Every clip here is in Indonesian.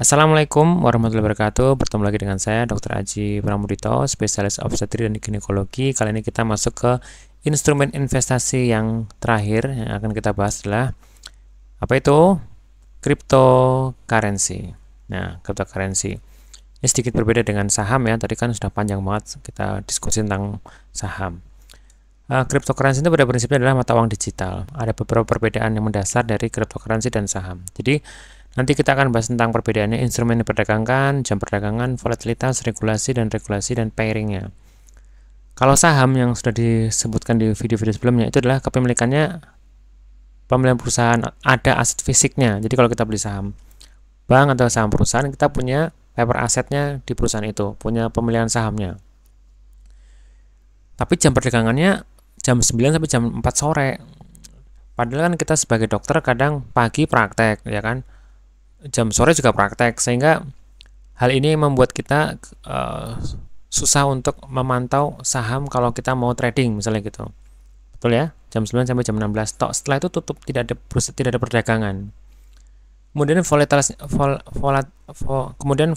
Assalamualaikum warahmatullahi wabarakatuh. Bertemu lagi dengan saya, Dr. Aji Pramudito, spesialis obstetri dan ginekologi. Kali ini kita masuk ke instrumen investasi yang terakhir yang akan kita bahas adalah apa itu? Cryptocurrency. Nah, cryptocurrency ini sedikit berbeda dengan saham ya. Tadi kan sudah panjang banget kita diskusi tentang saham. Cryptocurrency itu pada prinsipnya adalah mata uang digital. Ada beberapa perbedaan yang mendasar dari cryptocurrency dan saham. Jadi nanti kita akan bahas tentang perbedaannya, instrumen yang diperdagangkan, jam perdagangan, volatilitas, regulasi dan pairingnya. Kalau saham yang sudah disebutkan di video-video sebelumnya itu adalah kepemilikannya pemilihan perusahaan, ada aset fisiknya. Jadi kalau kita beli saham bank atau saham perusahaan, kita punya paper asetnya di perusahaan itu, punya pemilihan sahamnya. Tapi jam perdagangannya jam 9 sampai jam 4 sore. Padahal kan kita sebagai dokter kadang pagi praktek, ya kan? Jam sore juga praktek, sehingga hal ini membuat kita susah untuk memantau saham kalau kita mau trading misalnya gitu. Betul ya? Jam 9 sampai jam 16 tok. Setelah itu tutup, tidak ada perdagangan. Kemudian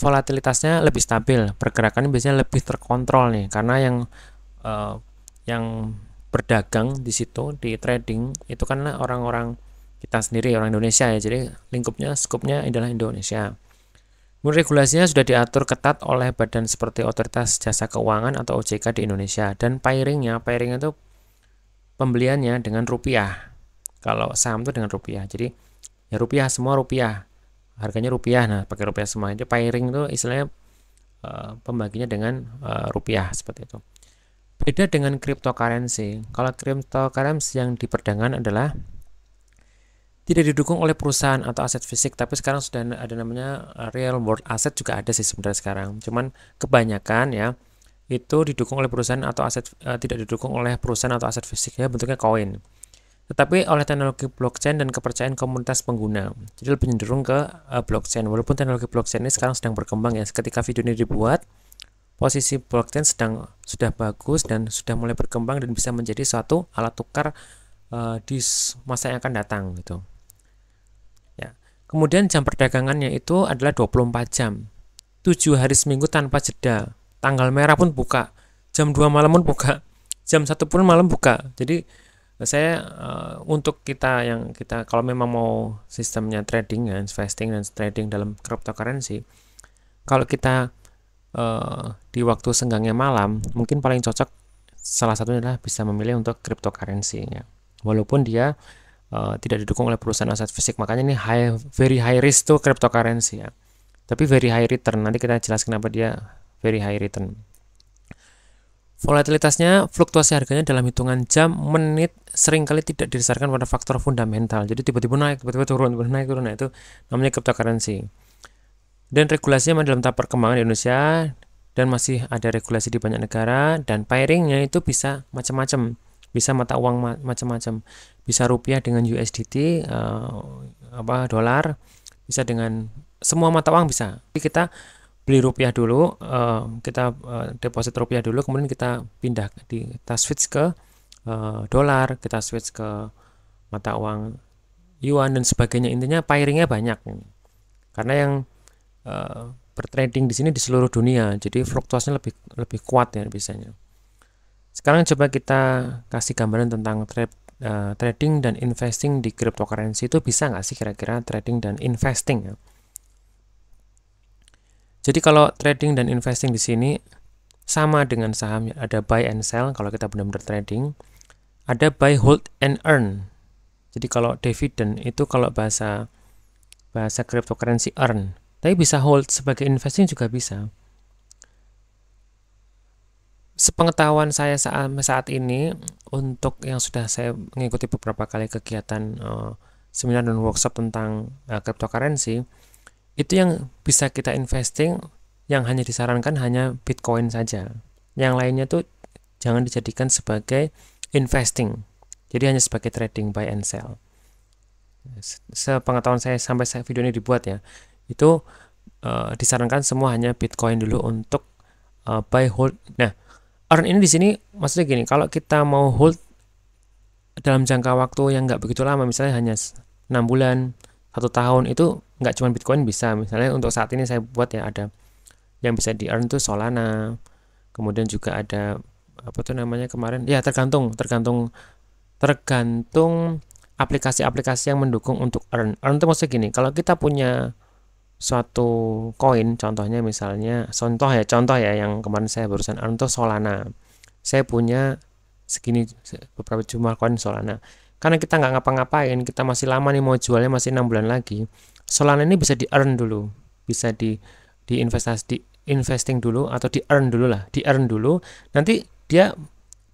volatilitasnya lebih stabil, pergerakannya biasanya lebih terkontrol nih, karena yang berdagang di situ di trading itu kan orang-orang kita sendiri, orang Indonesia ya, jadi lingkupnya, skupnya adalah Indonesia. Kemudian regulasinya sudah diatur ketat oleh badan seperti Otoritas Jasa Keuangan atau OJK di Indonesia, dan pairingnya itu pembeliannya dengan rupiah. Kalau saham itu dengan rupiah, jadi ya rupiah, semua rupiah, harganya rupiah, nah pakai rupiah semua. Jadi pairing itu istilahnya pembaginya dengan rupiah seperti itu. Beda dengan cryptocurrency. Kalau cryptocurrency yang diperdagangkan adalah tidak didukung oleh perusahaan atau aset fisik, tapi sekarang sudah ada namanya real world asset, juga ada sih sebenarnya sekarang. Cuman kebanyakan ya itu didukung oleh perusahaan atau aset, tidak didukung oleh perusahaan atau aset fisik ya, bentuknya koin. Tetapi oleh teknologi blockchain dan kepercayaan komunitas pengguna. Jadi lebih cenderung ke blockchain. Walaupun teknologi blockchain ini sekarang sedang berkembang ya. Ketika video ini dibuat, posisi blockchain sudah bagus dan sudah mulai berkembang dan bisa menjadi suatu alat tukar di masa yang akan datang gitu. Kemudian jam perdagangannya itu adalah 24 jam. 7 hari seminggu tanpa jeda. Tanggal merah pun buka. Jam 2 malam pun buka. Jam 1 pun malam buka. Jadi saya untuk kita kalau memang mau sistemnya trading, investing dan trading dalam cryptocurrency, kalau kita di waktu senggangnya malam, mungkin paling cocok salah satunya adalah bisa memilih untuk cryptocurrency ya. Walaupun dia tidak didukung oleh perusahaan aset fisik, makanya ini very high risk tuh cryptocurrency ya, tapi very high return. Nanti kita jelaskan kenapa dia very high return. Volatilitasnya, fluktuasi harganya dalam hitungan jam, menit, seringkali tidak didasarkan pada faktor fundamental. Jadi tiba-tiba naik, tiba-tiba turun, naik turun. Nah, itu namanya cryptocurrency. Dan regulasinya dalam tahap perkembangan di Indonesia, dan masih ada regulasi di banyak negara. Dan pairingnya itu bisa macam-macam, bisa mata uang macam-macam, bisa rupiah dengan USDT, dolar, bisa dengan semua mata uang bisa. Jadi kita beli rupiah dulu, kita deposit rupiah dulu, kemudian kita kita switch ke dolar, kita switch ke mata uang yuan dan sebagainya. Intinya pairingnya banyak, karena yang bertrading di sini di seluruh dunia, jadi fluktuasinya lebih kuat ya biasanya. Sekarang coba kita kasih gambaran tentang trading dan investing di cryptocurrency. Itu bisa nggak sih kira-kira trading dan investing ya? Jadi kalau trading dan investing di sini sama dengan saham, ada buy and sell kalau kita benar-benar trading, ada buy, hold and earn. Jadi kalau dividend itu kalau bahasa cryptocurrency earn, tapi bisa hold sebagai investing juga bisa. Sepengetahuan saya saat ini, untuk yang sudah saya mengikuti beberapa kali kegiatan seminar dan workshop tentang cryptocurrency, itu yang bisa kita investing, yang hanya disarankan hanya Bitcoin saja. Yang lainnya tuh jangan dijadikan sebagai investing, jadi hanya sebagai trading, buy and sell. Sepengetahuan saya sampai video ini dibuat ya, itu disarankan semua hanya Bitcoin dulu untuk buy, hold. Nah, earn ini di sini maksudnya gini, kalau kita mau hold dalam jangka waktu yang nggak begitu lama, misalnya hanya 6 bulan, 1 tahun, itu nggak cuma Bitcoin bisa. Misalnya untuk saat ini saya buat ya, ada yang bisa di earn tuh Solana, kemudian juga ada apa tuh namanya kemarin ya, tergantung aplikasi-aplikasi yang mendukung untuk earn itu maksudnya gini, kalau kita punya suatu koin, contohnya misalnya contoh ya yang kemarin saya barusan earn tuh Solana, saya punya segini beberapa jumlah koin Solana, karena kita nggak ngapa-ngapain, kita masih lama nih, mau jualnya masih 6 bulan lagi, Solana ini bisa di earn dulu, bisa di investing dulu, atau di earn dulu lah, di earn dulu, nanti dia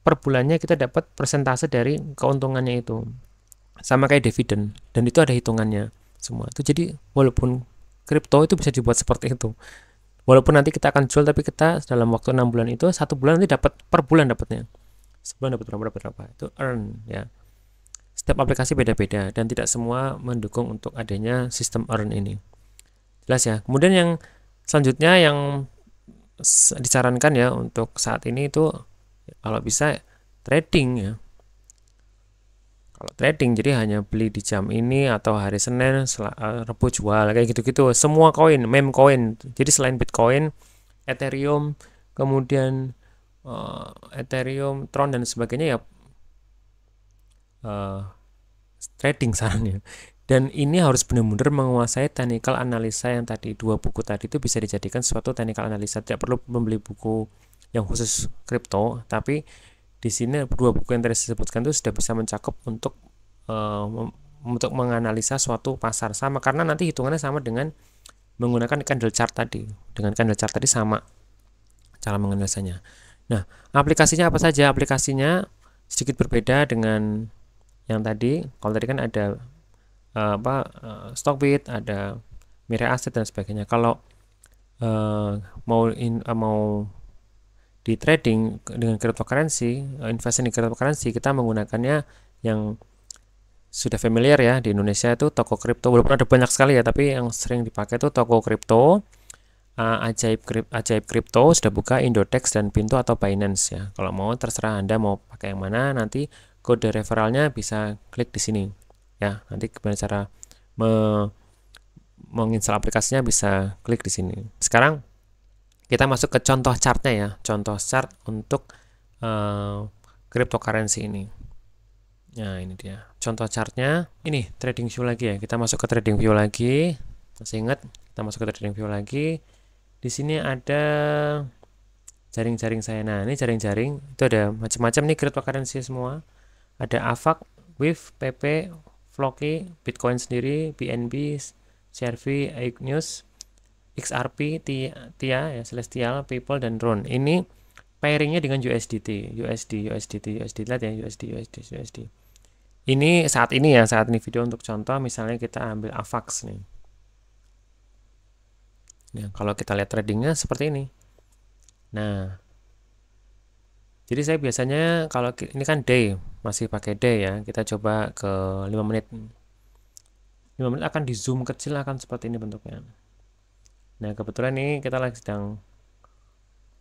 per bulannya kita dapat persentase dari keuntungannya itu, sama kayak dividen, dan itu ada hitungannya semua itu. Jadi walaupun kripto itu bisa dibuat seperti itu, walaupun nanti kita akan jual, tapi kita dalam waktu 6 bulan itu, 1 bulan nanti dapat per bulan, dapatnya sebulan dapat berapa itu earn ya. Setiap aplikasi beda-beda dan tidak semua mendukung untuk adanya sistem earn ini, jelas ya. Kemudian yang selanjutnya yang disarankan ya untuk saat ini itu kalau bisa trading ya. Kalau trading jadi hanya beli di jam ini atau hari Senin, Rabu jual, kayak gitu-gitu. Semua koin, meme koin. Jadi selain Bitcoin, Ethereum, kemudian Ethereum, Tron dan sebagainya ya, trading sarannya. Dan ini harus benar-benar menguasai technical analisa yang tadi, 2 buku tadi itu bisa dijadikan suatu technical analisa. Tidak perlu membeli buku yang khusus kripto, tapi di sini 2 buku yang tadi saya sebutkan itu sudah bisa mencakup untuk menganalisa suatu pasar, sama karena nanti hitungannya sama dengan menggunakan candle chart tadi. Dengan candle chart tadi sama cara menganalisanya. Nah, aplikasinya apa saja? Aplikasinya sedikit berbeda dengan yang tadi. Kalau tadi kan ada Stockbit, ada Mirai Asset dan sebagainya. Kalau mau di trading dengan cryptocurrency, investasi di cryptocurrency, kita menggunakannya yang sudah familiar ya di Indonesia itu toko kripto, walaupun ada banyak sekali ya, tapi yang sering dipakai itu toko kripto, Ajaib Kripto sudah buka, Indodex dan Pintu atau Binance ya. Kalau mau terserah Anda mau pakai yang mana, nanti kode referralnya bisa klik di sini ya. Nanti gimana cara menginstal aplikasinya bisa klik di sini. Sekarang kita masuk ke contoh chartnya ya, contoh chart untuk cryptocurrency ini. Nah ini dia contoh chartnya. Ini trading view lagi ya, kita masuk ke trading view lagi. Masih ingat, kita masuk ke trading view lagi. Di sini ada jaring-jaring saya. Nah ini jaring-jaring itu ada macam-macam nih cryptocurrency semua. Ada AVAX, WIF, PP, Floki, Bitcoin sendiri, BNB, CRV, Igneous, XRP, TIA ya, Celestial, PayPal dan Tron. Ini pairingnya dengan USDT. Lihat ya, USD. Ini saat ini video untuk contoh, misalnya kita ambil AVAX nih. Nah, kalau kita lihat tradingnya seperti ini. Nah, jadi saya biasanya kalau ini kan day, masih pakai day ya. Kita coba ke 5 menit. 5 menit akan di zoom kecil, akan seperti ini bentuknya. Nah, kebetulan ini kita lagi sedang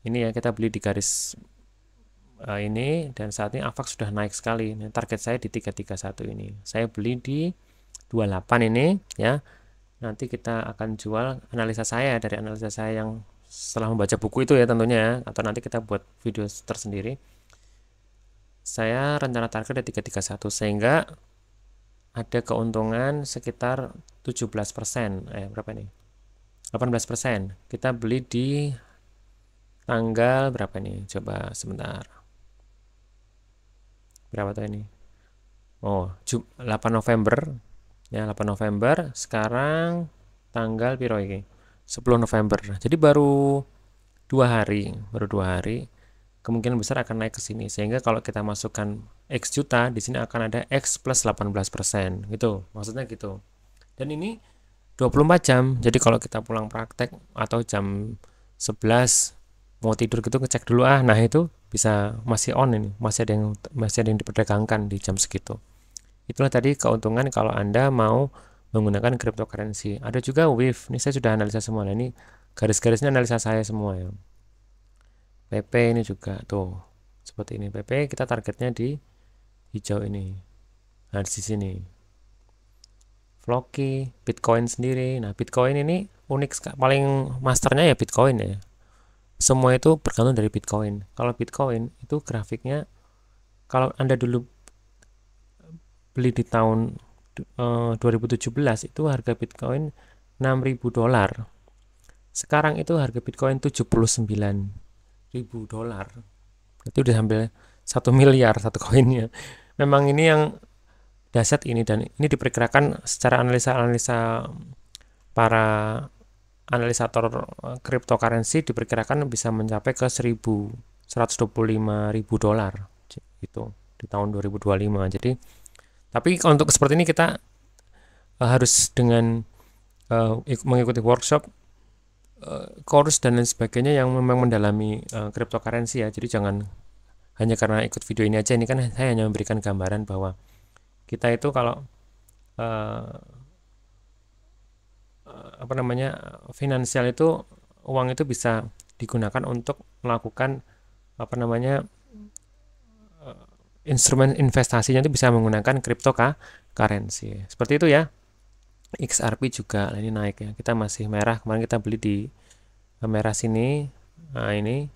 ini ya, kita beli di garis ini, dan saat ini AVAX sudah naik sekali. Nah, target saya di 331 ini. Saya beli di 28 ini ya. Nanti kita akan jual, analisa saya dari analisa saya yang setelah membaca buku itu ya tentunya ya, atau nanti kita buat video tersendiri. Saya rencana target di 331 sehingga ada keuntungan sekitar 17%. Berapa ini? 18%. Kita beli di tanggal berapa nih? Coba sebentar. Berapa tuh ini? Oh, 8 November. Ya, 8 November. Sekarang tanggal piro ini? 10 November. Jadi baru 2 hari. Kemungkinan besar akan naik ke sini. Sehingga kalau kita masukkan X juta, di sini akan ada X plus 18%. Gitu. Maksudnya gitu. Dan ini 24 jam. Jadi kalau kita pulang praktek atau jam 11 mau tidur gitu, ngecek dulu nah itu bisa masih on ini, masih ada yang diperdagangkan di jam segitu. Itulah tadi keuntungan kalau Anda mau menggunakan cryptocurrency. Ada juga WIF. Ini saya sudah analisa semua. Nah, ini garis-garisnya analisa saya semua ya. PP ini juga tuh seperti ini. PP kita targetnya di hijau ini. Nah, di sini. Floki, Bitcoin sendiri. Nah, Bitcoin ini unik, paling masternya ya Bitcoin ya. Semua itu bergantung dari Bitcoin. Kalau Bitcoin itu grafiknya, kalau Anda dulu beli di tahun 2017 itu harga Bitcoin $6.000. Sekarang itu harga Bitcoin $79.000. Itu udah hampir 1 miliar satu koinnya. Memang ini yang dahsyat ini, dan ini diperkirakan secara analisa para analisator cryptocurrency diperkirakan bisa mencapai ke $1.125.000 itu di tahun 2025. Jadi tapi untuk seperti ini kita harus dengan mengikuti workshop, course dan lain sebagainya yang memang mendalami cryptocurrency ya. Jadi jangan hanya karena ikut video ini aja. Ini kan saya hanya memberikan gambaran bahwa kita itu kalau finansial itu, uang itu bisa digunakan untuk melakukan instrumen investasinya itu bisa menggunakan cryptocurrency. Seperti itu ya. XRP juga ini naik ya. Kita masih merah, kemarin kita beli di merah sini. Nah, ini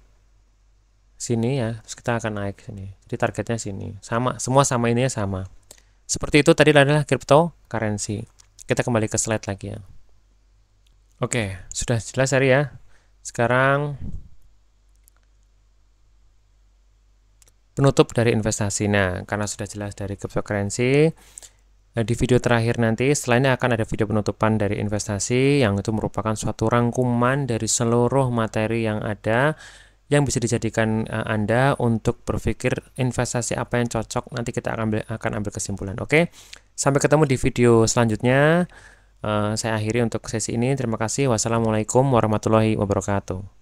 sini ya. Terus kita akan naik sini. Jadi targetnya sini. Sama, semua sama, ininya sama. Seperti itu tadi adalah cryptocurrency. Kita kembali ke slide lagi ya. Oke, sudah jelas hari ya. Sekarang penutup dari investasi. Nah, karena sudah jelas dari cryptocurrency, di video terakhir nanti setelah ini akan ada video penutupan dari investasi, yang itu merupakan suatu rangkuman dari seluruh materi yang ada yang bisa dijadikan Anda untuk berpikir investasi apa yang cocok. Nanti kita akan ambil kesimpulan. Oke, sampai ketemu di video selanjutnya. Saya akhiri untuk sesi ini. Terima kasih. Wassalamualaikum warahmatullahi wabarakatuh.